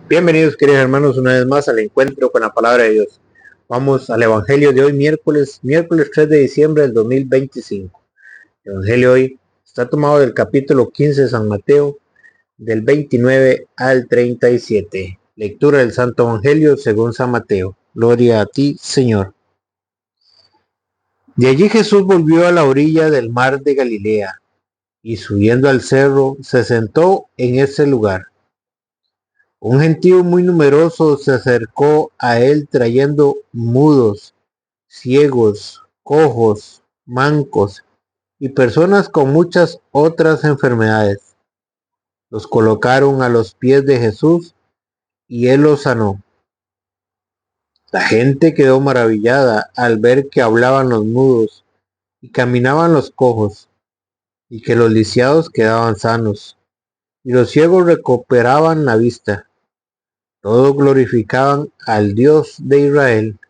Bienvenidos, queridos hermanos, una vez más al encuentro con la palabra de Dios. Vamos al Evangelio de hoy, miércoles 3 de diciembre del 2025. El Evangelio hoy está tomado del capítulo 15 de San Mateo, del 29 al 37. Lectura del Santo Evangelio según San Mateo. Gloria a ti, Señor. De allí Jesús volvió a la orilla del mar de Galilea, y subiendo al cerro, se sentó en ese lugar. Un gentío muy numeroso se acercó a él trayendo mudos, ciegos, cojos, mancos y personas con muchas otras enfermedades. Los colocaron a los pies de Jesús y él los sanó. La gente quedó maravillada al ver que hablaban los mudos y caminaban los cojos, y que los lisiados quedaban sanos, y los ciegos recuperaban la vista. Todos glorificaban al Dios de Israel.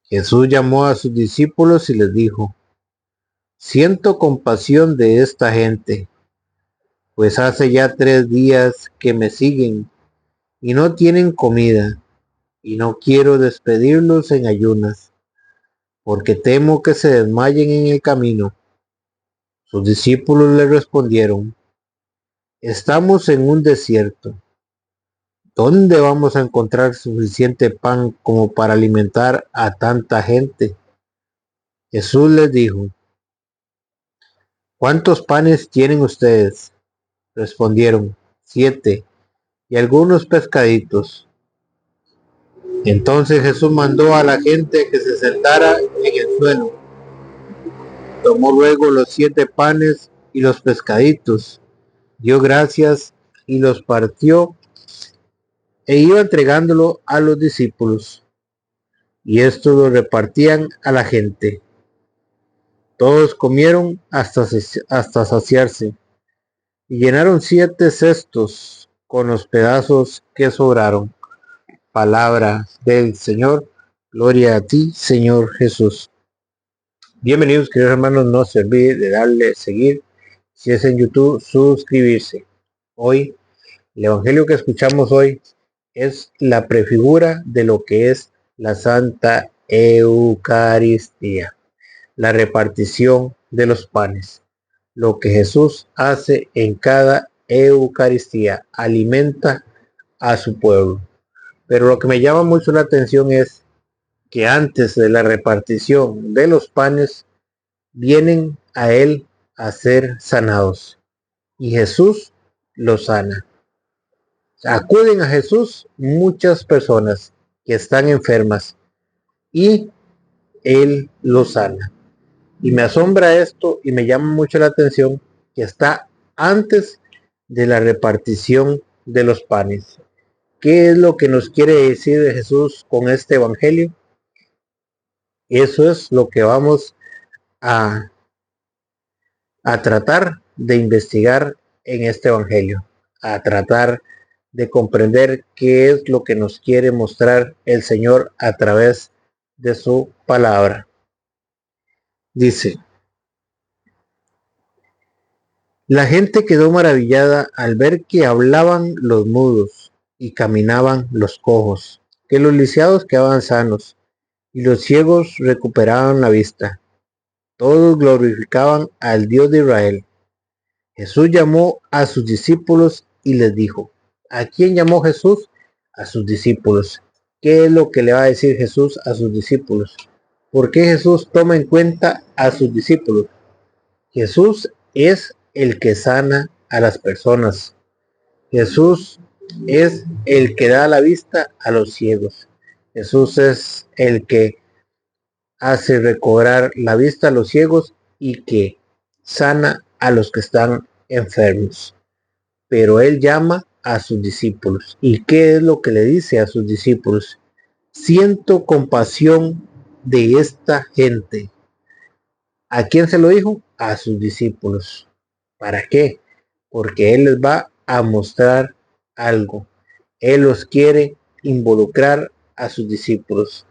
Jesús llamó a sus discípulos y les dijo: Siento compasión de esta gente, pues hace ya 3 días que me siguen y no tienen comida, y no quiero despedirlos en ayunas, porque temo que se desmayen en el camino. Sus discípulos le respondieron: Estamos en un desierto. ¿Dónde vamos a encontrar suficiente pan como para alimentar a tanta gente? Jesús les dijo: ¿Cuántos panes tienen ustedes? Respondieron: 7, y algunos pescaditos. Entonces Jesús mandó a la gente que se sentara en el suelo. Tomó luego los 7 panes y los pescaditos, dio gracias y los partió, e iba entregándolo a los discípulos, y estos lo repartían a la gente. Todos comieron hasta saciarse, y llenaron 7 cestos con los pedazos que sobraron. Palabra del Señor. Gloria a ti, Señor Jesús. Bienvenidos, queridos hermanos. No se olvide de darle seguir. Si es en YouTube, suscribirse. Hoy, el evangelio que escuchamos hoy es la prefigura de lo que es la Santa Eucaristía, la repartición de los panes. Lo que Jesús hace en cada Eucaristía, alimenta a su pueblo. Pero lo que me llama mucho la atención es que antes de la repartición de los panes, vienen a él a ser sanados. Y Jesús los sana. Acuden a Jesús muchas personas que están enfermas y él los sana. Y me asombra esto y me llama mucho la atención que está antes de la repartición de los panes. ¿Qué es lo que nos quiere decir de Jesús con este evangelio? Eso es lo que vamos a tratar de investigar en este evangelio, a tratar de comprender qué es lo que nos quiere mostrar el Señor a través de su palabra. Dice: la gente quedó maravillada al ver que hablaban los mudos y caminaban los cojos, que los lisiados quedaban sanos y los ciegos recuperaban la vista. Todos glorificaban al Dios de Israel. Jesús llamó a sus discípulos y les dijo. ¿A quién llamó Jesús? A sus discípulos. ¿Qué es lo que le va a decir Jesús a sus discípulos? ¿Por qué Jesús toma en cuenta a sus discípulos? Jesús es el que sana a las personas. Jesús es el que da la vista a los ciegos. Jesús es el que hace recobrar la vista a los ciegos y que sana a los que están enfermos. Pero él llama a sus discípulos. ¿Y qué es lo que le dice a sus discípulos? Siento compasión de esta gente. ¿A quién se lo dijo? A sus discípulos. ¿Para qué? Porque él les va a mostrar algo. Él los quiere involucrar a sus discípulos,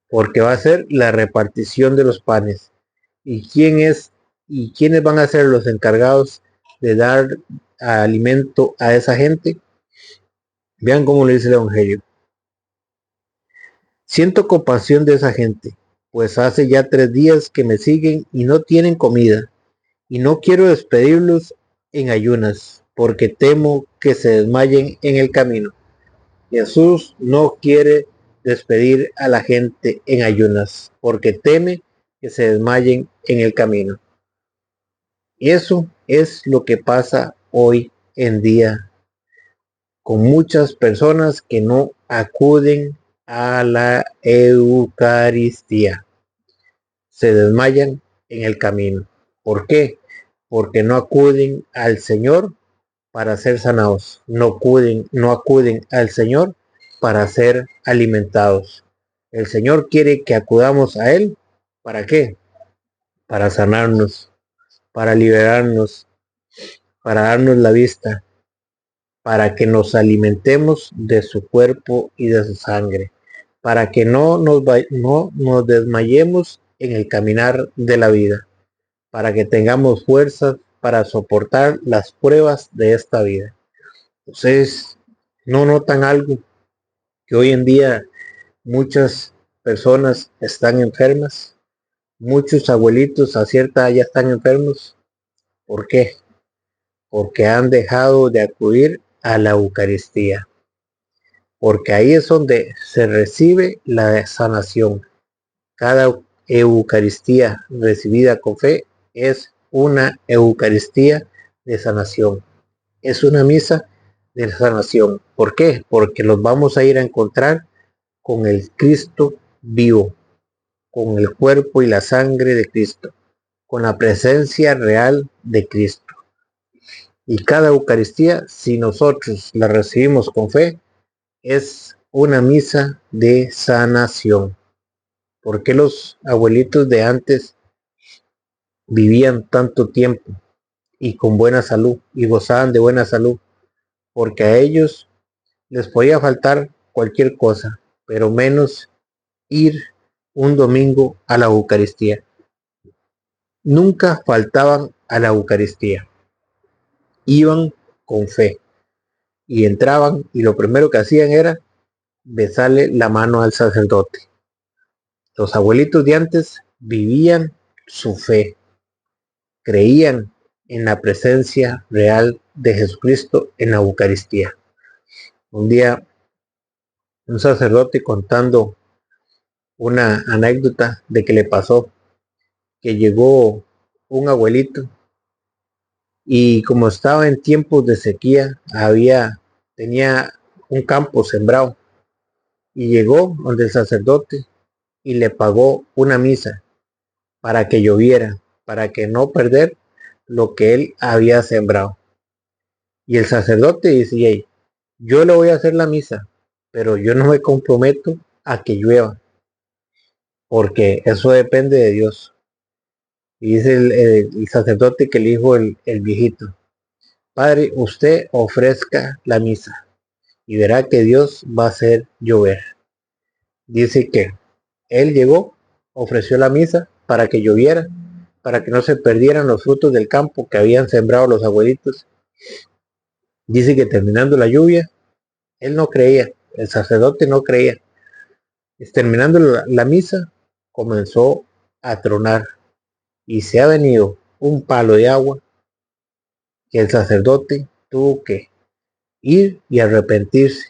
porque va a ser la repartición de los panes. ¿Y quiénes van a ser los encargados de dar alimento a esa gente? Vean cómo le dice el Evangelio. Siento compasión de esa gente, pues hace ya 3 días que me siguen y no tienen comida, y no quiero despedirlos en ayunas, porque temo que se desmayen en el camino. Jesús no quiere despedir a la gente en ayunas, porque teme que se desmayen en el camino. Y eso es lo que pasa hoy en día con muchas personas que no acuden a la Eucaristía. Se desmayan en el camino. ¿Por qué? Porque no acuden al Señor para ser sanados. No acuden al Señor para ser alimentados. El Señor quiere que acudamos a Él. ¿Para qué? Para sanarnos, para liberarnos, para darnos la vista, para que nos alimentemos de su cuerpo y de su sangre, para que no nos desmayemos en el caminar de la vida, para que tengamos fuerzas para soportar las pruebas de esta vida. Ustedes no notan algo, que hoy en día muchas personas están enfermas, muchos abuelitos a cierta edad ya están enfermos. ¿Por qué? Porque han dejado de acudir a la Eucaristía, porque ahí es donde se recibe la sanación. Cada Eucaristía recibida con fe es una Eucaristía de sanación, es una misa de sanación. ¿Por qué? Porque los vamos a ir a encontrar con el Cristo vivo, con el cuerpo y la sangre de Cristo, con la presencia real de Cristo. Y cada Eucaristía, si nosotros la recibimos con fe, es una misa de sanación. ¿Por qué los abuelitos de antes vivían tanto tiempo y con buena salud y gozaban de buena salud? Porque a ellos les podía faltar cualquier cosa, pero menos ir un domingo a la Eucaristía. Nunca faltaban a la Eucaristía. Iban con fe y entraban y lo primero que hacían era besarle la mano al sacerdote. Los abuelitos de antes vivían su fe, creían en la presencia real de Jesucristo en la Eucaristía. Un día, un sacerdote contando una anécdota de que le pasó, que llegó un abuelito y como estaba en tiempos de sequía, tenía un campo sembrado y llegó donde el sacerdote y le pagó una misa para que lloviera, para que no perder lo que él había sembrado. Y el sacerdote dice: hey, yo le voy a hacer la misa, pero yo no me comprometo a que llueva, porque eso depende de Dios. Y dice el sacerdote que le dijo el viejito: Padre, usted ofrezca la misa y verá que Dios va a hacer llover. Dice que él llegó, ofreció la misa para que lloviera, para que no se perdieran los frutos del campo que habían sembrado los abuelitos. Dice que terminando la lluvia, él no creía, el sacerdote no creía. Terminando la misa, comenzó a tronar y se ha venido un palo de agua que el sacerdote tuvo que ir y arrepentirse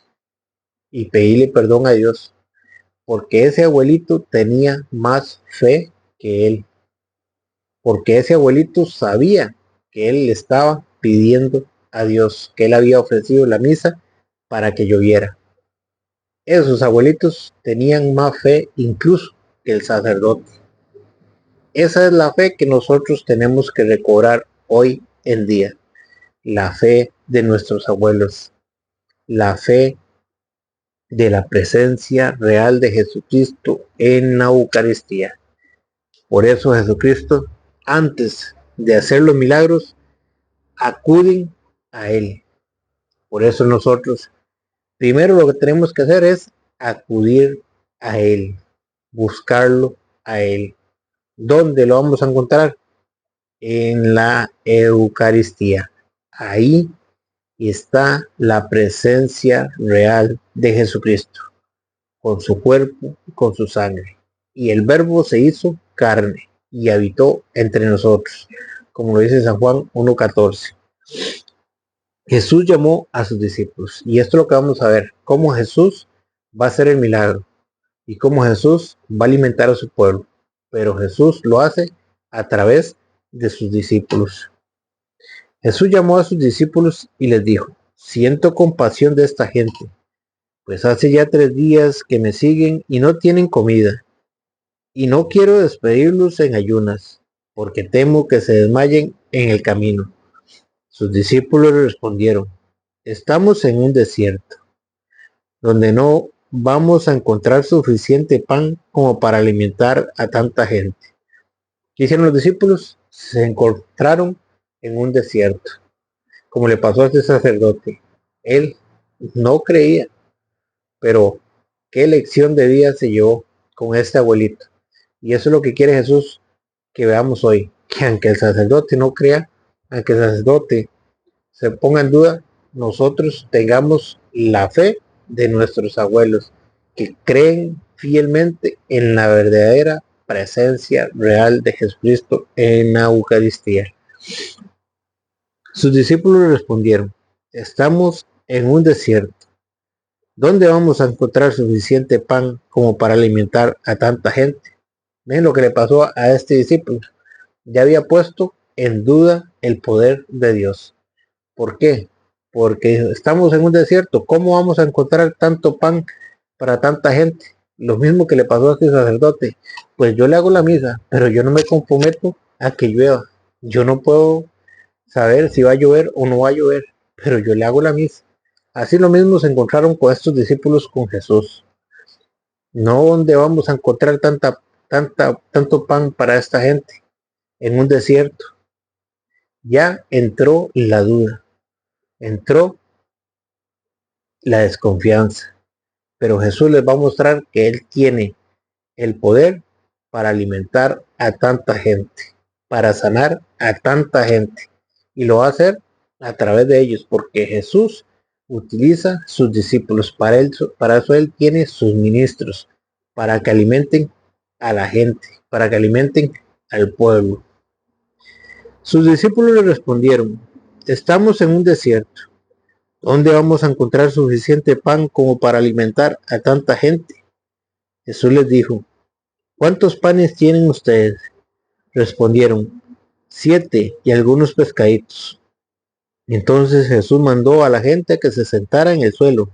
y pedirle perdón a Dios, porque ese abuelito tenía más fe que él, porque ese abuelito sabía que él le estaba pidiendo a Dios, que él había ofrecido la misa para que lloviera. Esos abuelitos tenían más fe incluso que el sacerdote. Esa es la fe que nosotros tenemos que recobrar hoy en día. La fe de nuestros abuelos. La fe de la presencia real de Jesucristo en la Eucaristía. Por eso Jesucristo, antes de hacer los milagros, acuden a Él. Por eso nosotros, primero lo que tenemos que hacer es acudir a Él, buscarlo a Él. ¿Dónde lo vamos a encontrar? En la Eucaristía. Ahí y está la presencia real de Jesucristo, con su cuerpo y con su sangre. Y el Verbo se hizo carne y habitó entre nosotros, como lo dice San Juan 1:14. Jesús llamó a sus discípulos, y esto es lo que vamos a ver, cómo Jesús va a hacer el milagro y cómo Jesús va a alimentar a su pueblo. Pero Jesús lo hace a través de sus discípulos. Jesús llamó a sus discípulos y les dijo: siento compasión de esta gente, pues hace ya 3 días que me siguen y no tienen comida, y no quiero despedirlos en ayunas, porque temo que se desmayen en el camino. Sus discípulos le respondieron: estamos en un desierto, donde no vamos a encontrar suficiente pan como para alimentar a tanta gente. ¿Qué hicieron los discípulos? Se encontraron en un desierto, como le pasó a este sacerdote. Él no creía, pero qué lección de vida se llevó con este abuelito. Y eso es lo que quiere Jesús que veamos hoy, que aunque el sacerdote no crea, aunque el sacerdote se ponga en duda, nosotros tengamos la fe de nuestros abuelos, que creen fielmente en la verdadera presencia real de Jesucristo en la Eucaristía. Sus discípulos respondieron: estamos en un desierto. ¿Dónde vamos a encontrar suficiente pan como para alimentar a tanta gente? Ven lo que le pasó a este discípulo. Ya había puesto en duda el poder de Dios. ¿Por qué? Porque estamos en un desierto. ¿Cómo vamos a encontrar tanto pan para tanta gente? Lo mismo que le pasó a este sacerdote. Pues yo le hago la misa, pero yo no me comprometo a que llueva. Yo no puedo saber si va a llover o no va a llover, pero yo le hago la misa. Así lo mismo se encontraron con estos discípulos con Jesús. No, ¿dónde vamos a encontrar tanto pan para esta gente? En un desierto. Ya entró la duda, entró la desconfianza, pero Jesús les va a mostrar que Él tiene el poder para alimentar a tanta gente, para sanar a tanta gente, y lo va a hacer a través de ellos, porque Jesús utiliza sus discípulos. Para eso Él tiene sus ministros, para que alimenten a la gente, para que alimenten al pueblo. Sus discípulos le respondieron: estamos en un desierto. ¿Dónde vamos a encontrar suficiente pan como para alimentar a tanta gente? Jesús les dijo: ¿cuántos panes tienen ustedes? Respondieron: 7 y algunos pescaditos. Entonces Jesús mandó a la gente a que se sentara en el suelo.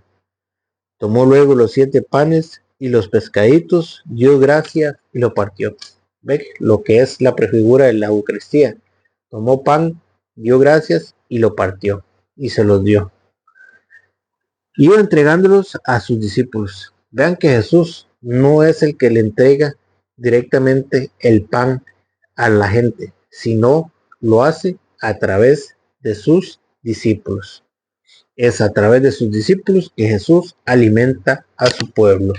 Tomó luego los 7 panes y los pescaditos, dio gracias y lo partió. ¿Ve lo que es la prefigura de la Eucaristía? Tomó pan, dio gracias y lo partió y se los dio. Iba entregándolos a sus discípulos. Vean que Jesús no es el que le entrega directamente el pan a la gente, sino lo hace a través de sus discípulos. Es a través de sus discípulos que Jesús alimenta a su pueblo.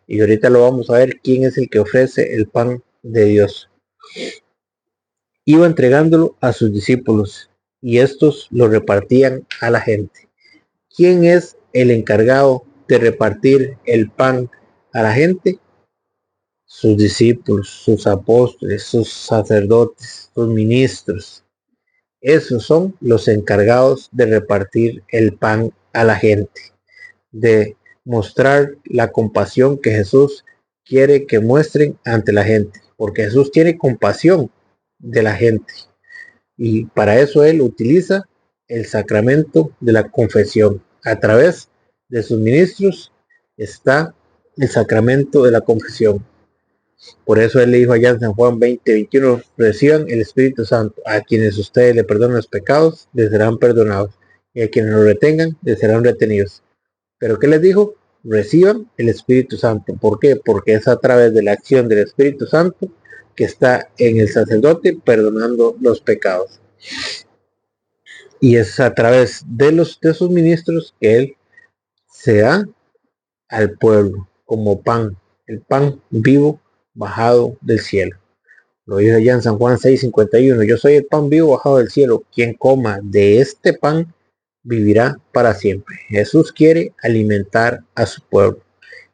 Y ahorita lo vamos a ver quién es el que ofrece el pan de Dios. Iba entregándolo a sus discípulos y estos lo repartían a la gente. ¿Quién es el encargado de repartir el pan a la gente? Sus discípulos, sus apóstoles, sus sacerdotes, sus ministros. Esos son los encargados de repartir el pan a la gente, de mostrar la compasión que Jesús quiere que muestren ante la gente, porque Jesús tiene compasión de la gente y para eso Él utiliza el sacramento de la confesión. A través de sus ministros está el sacramento de la confesión. Por eso Él le dijo allá en San Juan 20:21: reciban el Espíritu Santo. A quienes ustedes le perdonen los pecados, les serán perdonados, y a quienes lo retengan, les serán retenidos. Pero ¿qué les dijo? Reciban el Espíritu Santo. ¿Por qué? Porque es a través de la acción del Espíritu Santo que está en el sacerdote perdonando los pecados. Y es a través de sus ministros que Él se da al pueblo como pan, el pan vivo bajado del cielo. Lo dice allá en San Juan 6:51: yo soy el pan vivo bajado del cielo. Quien coma de este pan vivirá para siempre. Jesús quiere alimentar a su pueblo.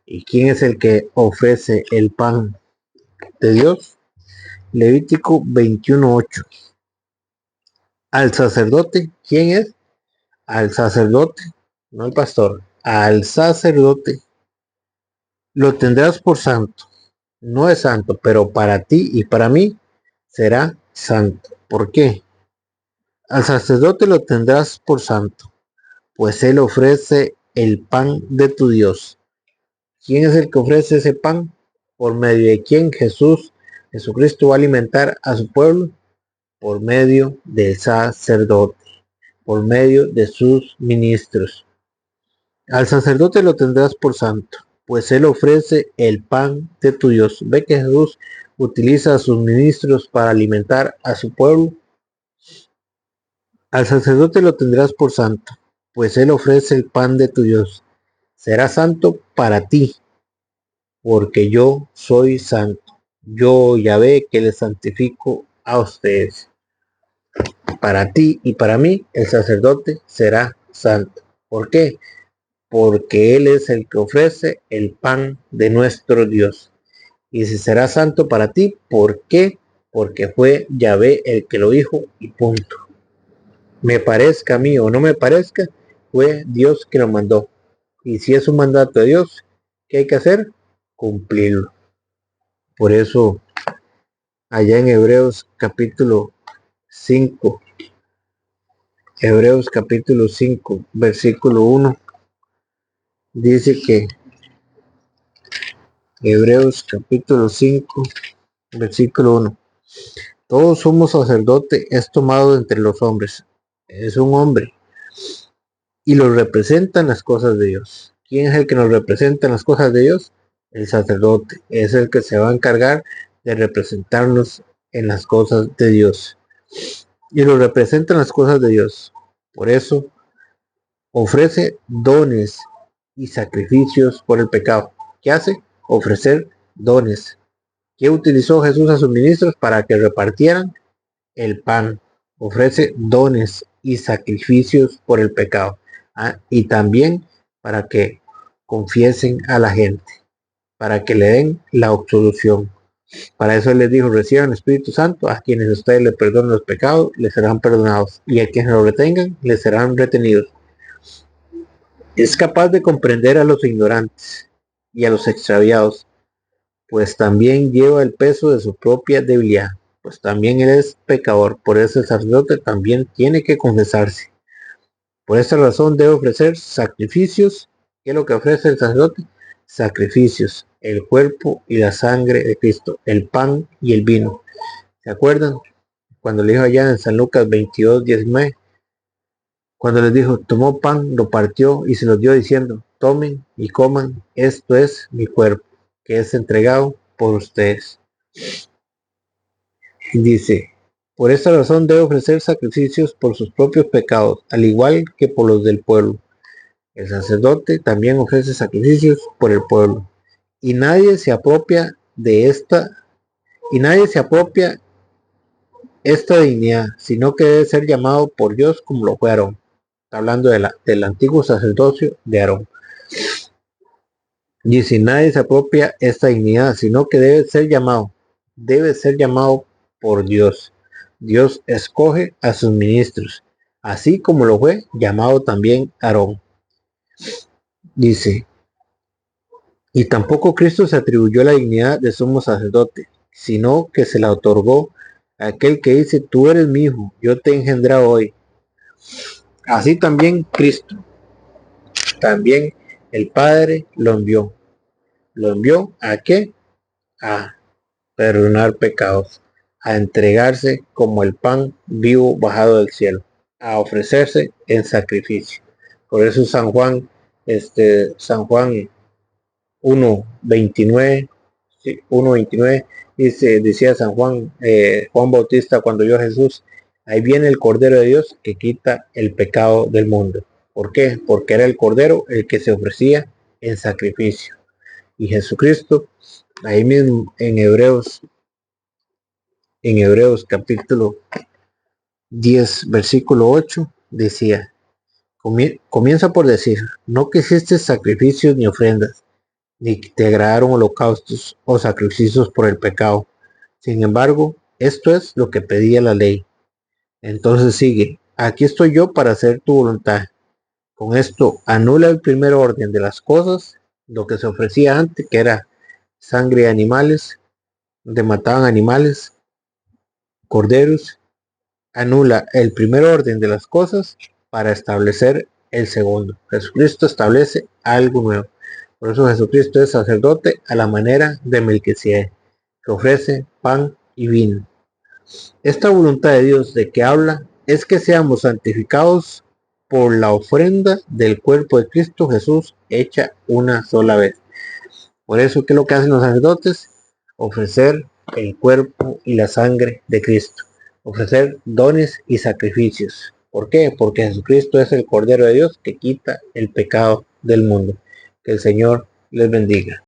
¿Y quién es el que ofrece el pan de Dios? Levítico 21:8. Al sacerdote, ¿quién es? Al sacerdote, no al pastor, al sacerdote. Lo tendrás por santo. No es santo, pero para ti y para mí será santo. ¿Por qué? Al sacerdote lo tendrás por santo, pues él ofrece el pan de tu Dios. ¿Quién es el que ofrece ese pan? ¿Por medio de quién? Jesucristo va a alimentar a su pueblo por medio del sacerdote, por medio de sus ministros. Al sacerdote lo tendrás por santo, pues él ofrece el pan de tu Dios. Ve que Jesús utiliza a sus ministros para alimentar a su pueblo. Al sacerdote lo tendrás por santo, pues él ofrece el pan de tu Dios. Será santo para ti, porque yo soy santo. Yo, Yahvé, que les santifico a ustedes. Para ti y para mí, el sacerdote será santo. ¿Por qué? Porque él es el que ofrece el pan de nuestro Dios. Y si será santo para ti, ¿por qué? Porque fue Yahvé el que lo dijo y punto. Me parezca a mí o no me parezca, fue Dios que lo mandó. Y si es un mandato de Dios, ¿qué hay que hacer? Cumplirlo. Por eso, allá en Hebreos capítulo 5, versículo 1, dice que Hebreos capítulo 5, versículo 1. Todo sumo sacerdote es tomado entre los hombres. Es un hombre. Y lo representan las cosas de Dios. ¿Quién es el que nos representa en las cosas de Dios? El sacerdote. Es el que se va a encargar de representarnos en las cosas de Dios. Y lo representan las cosas de Dios. Por eso ofrece dones y sacrificios por el pecado. ¿Qué hace? Ofrecer dones. ¿Qué utilizó Jesús a sus ministros para que repartieran? El pan. Ofrece dones y sacrificios por el pecado. Y también para que confiesen a la gente, para que le den la absolución. Para eso les dijo: reciban el Espíritu Santo. A quienes ustedes le perdonen los pecados, les serán perdonados, y a quienes lo retengan, les serán retenidos. Es capaz de comprender a los ignorantes y a los extraviados, pues también lleva el peso de su propia debilidad, pues también él es pecador. Por eso el sacerdote también tiene que confesarse. Por esta razón debe ofrecer sacrificios. ¿Qué es lo que ofrece el sacerdote? Sacrificios: el cuerpo y la sangre de Cristo, el pan y el vino. ¿Se acuerdan? Cuando le dijo allá en San Lucas 22:19, cuando les dijo: tomó pan, lo partió y se los dio diciendo: tomen y coman, esto es mi cuerpo, que es entregado por ustedes. Y dice: por esta razón debe ofrecer sacrificios por sus propios pecados, al igual que por los del pueblo. El sacerdote también ofrece sacrificios por el pueblo. Y nadie se apropia esta dignidad, sino que debe ser llamado por Dios como lo fue Aarón. Está hablando del antiguo sacerdocio de Aarón. Y si nadie se apropia esta dignidad, sino que debe ser llamado por Dios. Dios escoge a sus ministros, así como lo fue llamado también Aarón. Dice: y tampoco Cristo se atribuyó la dignidad de sumo sacerdote, sino que se la otorgó a aquel que dice: tú eres mi hijo, yo te he engendrado hoy. Así también Cristo, también el Padre lo envió. ¿Lo envió a qué? A perdonar pecados, a entregarse como el pan vivo bajado del cielo, a ofrecerse en sacrificio. Por eso San Juan 1:29, sí, 1:29 decía San Juan, Juan Bautista cuando vio a Jesús: ahí viene el Cordero de Dios que quita el pecado del mundo. ¿Por qué? Porque era el Cordero el que se ofrecía en sacrificio. Y Jesucristo, ahí mismo en Hebreos capítulo 10, versículo 8, decía: Comienza por decir, no quisiste sacrificios ni ofrendas, ni te agradaron holocaustos o sacrificios por el pecado. Sin embargo, esto es lo que pedía la ley. Entonces sigue, aquí estoy yo para hacer tu voluntad. Con esto anula el primer orden de las cosas, lo que se ofrecía antes, que era sangre de animales, donde mataban animales, corderos, anula el primer orden de las cosas para establecer el segundo. Jesucristo establece algo nuevo. Por eso Jesucristo es sacerdote a la manera de Melquisedec, que ofrece pan y vino. Esta voluntad de Dios de que habla es que seamos santificados por la ofrenda del cuerpo de Cristo Jesús hecha una sola vez. Por eso, ¿qué es lo que hacen los sacerdotes? Ofrecer el cuerpo y la sangre de Cristo. Ofrecer dones y sacrificios. ¿Por qué? Porque Jesucristo es el Cordero de Dios que quita el pecado del mundo. Que el Señor les bendiga.